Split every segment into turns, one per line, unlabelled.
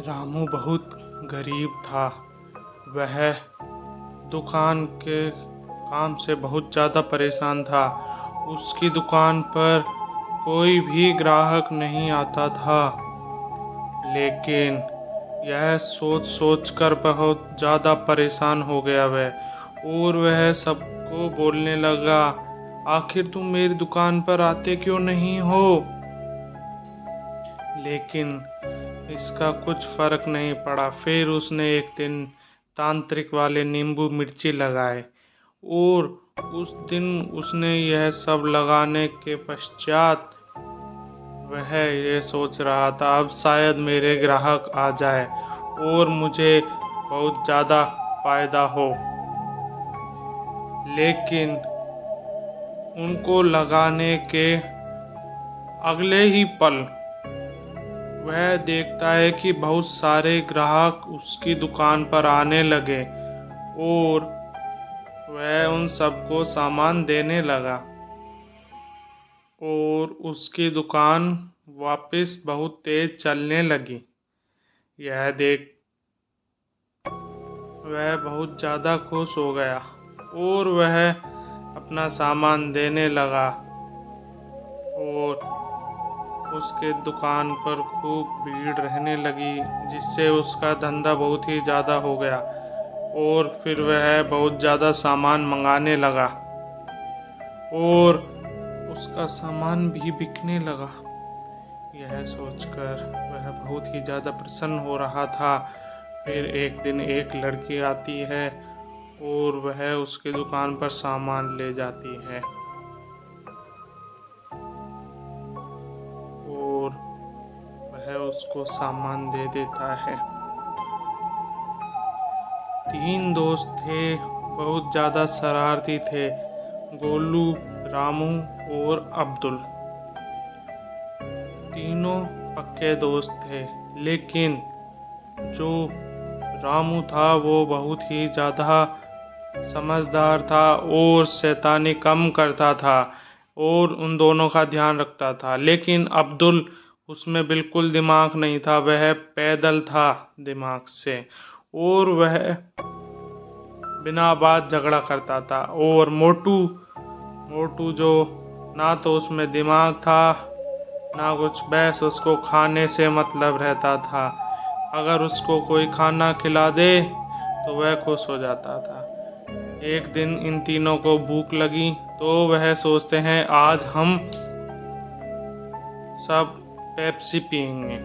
रामू बहुत गरीब था। वह दुकान के काम से बहुत ज़्यादा परेशान था। उसकी दुकान पर कोई भी ग्राहक नहीं आता था। लेकिन यह सोच सोच कर बहुत ज़्यादा परेशान हो गया वह, और वह सबको बोलने लगा, आखिर तुम मेरी दुकान पर आते क्यों नहीं हो? लेकिन इसका कुछ फर्क नहीं पड़ा। फिर उसने एक दिन तांत्रिक वाले नींबू मिर्ची लगाए, और उस दिन उसने यह सब लगाने के पश्चात वह ये सोच रहा था, अब शायद मेरे ग्राहक आ जाए और मुझे बहुत ज़्यादा फायदा हो। लेकिन उनको लगाने के अगले ही पल वह देखता है कि बहुत सारे ग्राहक उसकी दुकान पर आने लगे, और वह उन सबको सामान देने लगा, और उसकी दुकान वापस बहुत तेज चलने लगी। यह देख वह बहुत ज़्यादा खुश हो गया, और वह अपना सामान देने लगा, और उसके दुकान पर खूब भीड़ रहने लगी, जिससे उसका धंधा बहुत ही ज़्यादा हो गया। और फिर वह बहुत ज़्यादा सामान मंगाने लगा, और उसका सामान भी बिकने लगा। यह सोचकर वह बहुत ही ज़्यादा प्रसन्न हो रहा था। फिर एक दिन एक लड़की आती है, और वह उसके दुकान पर सामान ले जाती है, और वह उसको सामान दे देता है। तीन दोस्त थे, बहुत ज़्यादा शरारती थे, गोलू, रामू और अब्दुल। तीनों पक्के दोस्त थे, लेकिन जो रामू था वो बहुत ही ज़्यादा समझदार था और शैतानी कम करता था, और उन दोनों का ध्यान रखता था। लेकिन अब्दुल, उसमें बिल्कुल दिमाग नहीं था, वह पैदल था दिमाग से, और वह बिना बात झगड़ा करता था। और मोटू मोटू जो ना तो उसमें दिमाग था ना कुछ, बस उसको खाने से मतलब रहता था। अगर उसको कोई खाना खिला दे तो वह खुश हो जाता था। एक दिन इन तीनों को भूख लगी, तो वह सोचते हैं आज हम सब पेप्सी पियेंगे,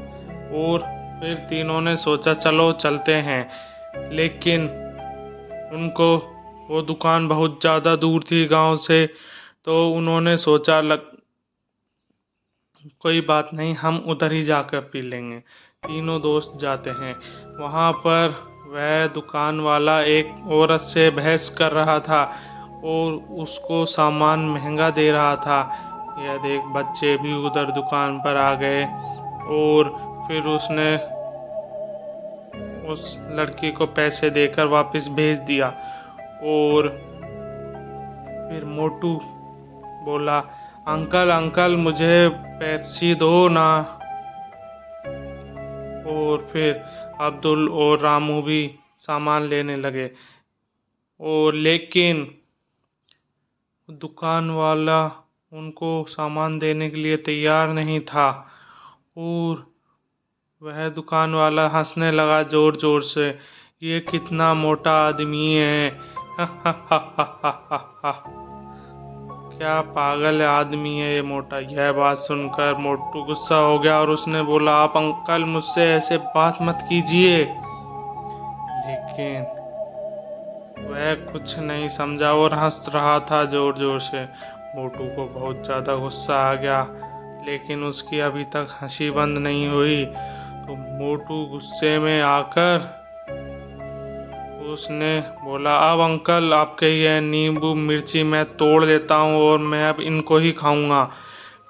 और फिर तीनों ने सोचा चलो चलते हैं। लेकिन उनको वो दुकान बहुत ज़्यादा दूर थी गांव से, तो उन्होंने सोचा कोई बात नहीं, हम उधर ही जाकर पी लेंगे। तीनों दोस्त जाते हैं। वहाँ पर वह दुकान वाला एक औरत से बहस कर रहा था, और उसको सामान महंगा दे रहा था। यह देख बच्चे भी उधर दुकान पर आ गए, और फिर उसने उस लड़की को पैसे देकर वापस भेज दिया। और फिर मोटू बोला, अंकल अंकल मुझे पेप्सी दो ना। और फिर अब्दुल और रामू भी सामान लेने लगे, और लेकिन दुकान वाला उनको सामान देने के लिए तैयार नहीं था। और वह दुकान वाला हंसने लगा जोर जोर से, ये कितना मोटा आदमी है। क्या पागल आदमी है ये मोटा। यह बात सुनकर मोटू गुस्सा हो गया, और उसने बोला, आप अंकल मुझसे ऐसे बात मत कीजिए। लेकिन वह कुछ नहीं समझा और हंस रहा था जोर जोर से। मोटू को बहुत ज़्यादा गुस्सा आ गया, लेकिन उसकी अभी तक हंसी बंद नहीं हुई। तो मोटू गुस्से में आकर उसने बोला, अब अंकल आपके ये नींबू मिर्ची मैं तोड़ देता हूँ, और मैं अब इनको ही खाऊंगा।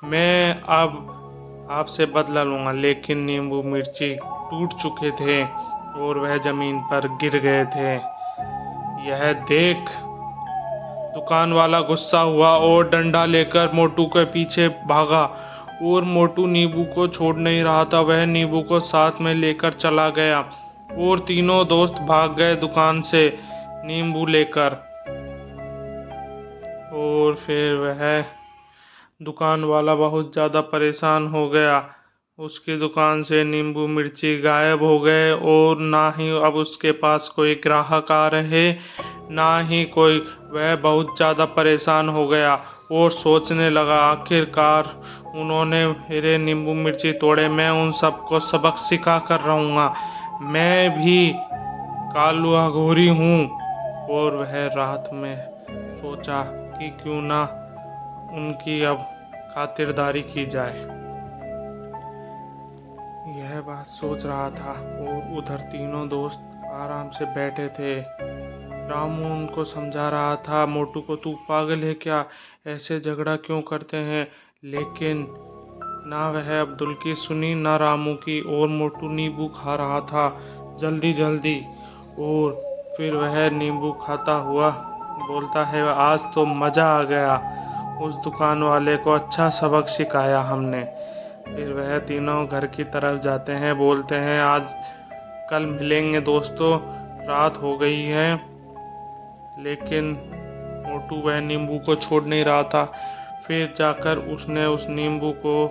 मैं अब आपसे बदला लूँगा। लेकिन नींबू मिर्ची टूट चुके थे, और वह ज़मीन पर गिर गए थे। यह देख दुकान वाला गुस्सा हुआ और डंडा लेकर मोटू के पीछे भागा, और मोटू नींबू को छोड़ नहीं रहा था। वह नींबू को साथ में लेकर चला गया और तीनों दोस्त भाग गए दुकान से नींबू लेकर। और फिर वह दुकान वाला बहुत ज़्यादा परेशान हो गया। उसकी दुकान से नींबू मिर्ची गायब हो गए और ना ही अब उसके पास कोई ग्राहक आ रहे, ना ही कोई। वह बहुत ज़्यादा परेशान हो गया और सोचने लगा, आखिरकार उन्होंने मेरे नींबू मिर्ची तोड़े, मैं उन सबको सबक सिखा कर रहूँगा। मैं भी कालू अघोरी हूँ। और वह रात में सोचा कि क्यों ना उनकी अब खातिरदारी की जाए। यह बात सोच रहा था और उधर तीनों दोस्त आराम से बैठे थे। रामू उनको समझा रहा था, मोटू को, तू पागल है क्या, ऐसे झगड़ा क्यों करते हैं। लेकिन ना वह अब्दुल की सुनी ना रामू की। और मोटू नींबू खा रहा था जल्दी जल्दी। और फिर वह नींबू खाता हुआ बोलता है, आज तो मज़ा आ गया, उस दुकान वाले को अच्छा सबक सिखाया हमने। फिर वह तीनों घर की तरफ जाते हैं, बोलते हैं, आज कल मिलेंगे दोस्तों, रात हो गई है। लेकिन मोटू वह नींबू को छोड़ नहीं रहा था। फिर जाकर उसने उस नींबू को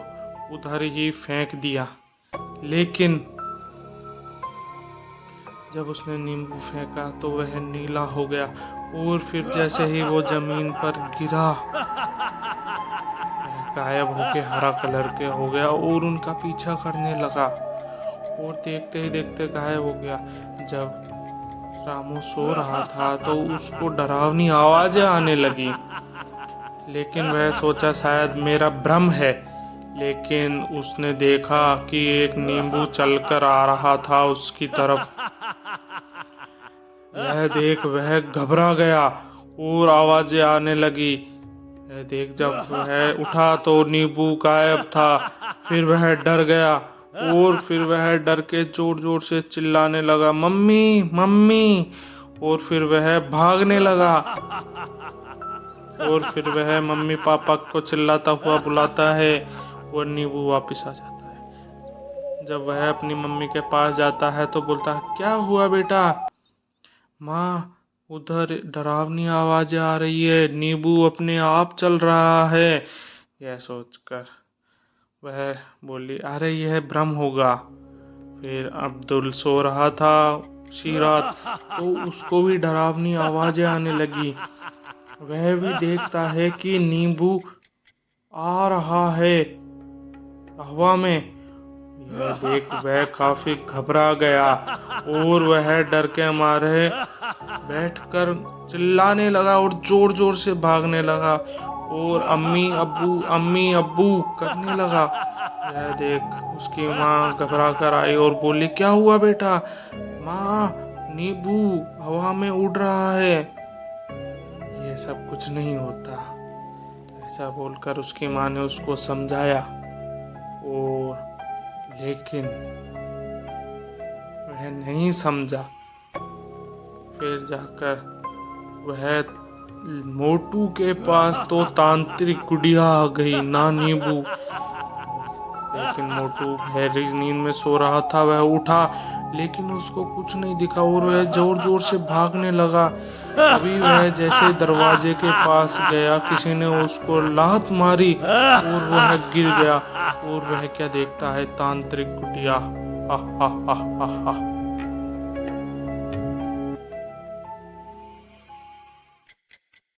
उधर ही फेंक दिया। लेकिन जब उसने नींबू फेंका तो वह नीला हो गया और फिर जैसे ही वो जमीन पर गिरा, गायब होके हरा कलर के हो गया और उनका पीछा करने लगा और देखते ही देखते गायब हो गया। जब रामू सो रहा था तो उसको डरावनी आवाजें आने लगी। लेकिन वह सोचा शायद मेरा भ्रम है। लेकिन उसने देखा कि एक नींबू चलकर आ रहा था उसकी तरफ। यह देख वह घबरा गया और आवाजें आने लगी। यह देख जब वह उठा तो नींबू गायब था। फिर वह डर गया और फिर वह डर के जोर जोर से चिल्लाने लगा, मम्मी मम्मी। और फिर वह भागने लगा और फिर वह मम्मी पापा को चिल्लाता हुआ बुलाता है और नींबू वापस आ जाता है। जब वह अपनी मम्मी के पास जाता है तो बोलता है, क्या हुआ बेटा। माँ, उधर डरावनी आवाज़ आ रही है, नींबू अपने आप चल रहा है। यह सोचकर वह बोली, अरे यह भ्रम होगा। फिर अब्दुल सो रहा था उसी रात, तो उसको भी डरावनी आवाज़ें आने लगी। वह भी देखता है कि नींबू आ रहा है हवा में। यह देख वह काफी घबरा गया और वह डर के मारे बैठकर चिल्लाने लगा और जोर जोर से भागने लगा और अम्मी अब्बू करने लगा। यह देख उसकी माँ घबरा कर आई और बोली, क्या हुआ बेटा। माँ, नींबू हवा में उड़ रहा है। ये सब कुछ नहीं होता, ऐसा बोलकर उसकी माँ ने उसको समझाया। और लेकिन वह नहीं समझा। फिर जाकर वह मोटू के पास तो तांत्रिक गुड़िया आ गई ना नींबू। लेकिन मोटू गहरी नींद में सो रहा था। वह उठा लेकिन उसको कुछ नहीं दिखा और वह जोर जोर से भागने लगा। अभी वह जैसे दरवाजे के पास गया, किसी ने उसको लात मारी और वह गिर गया। और वह क्या देखता है, तांत्रिक गुड़िया। हा हा हा हा हा।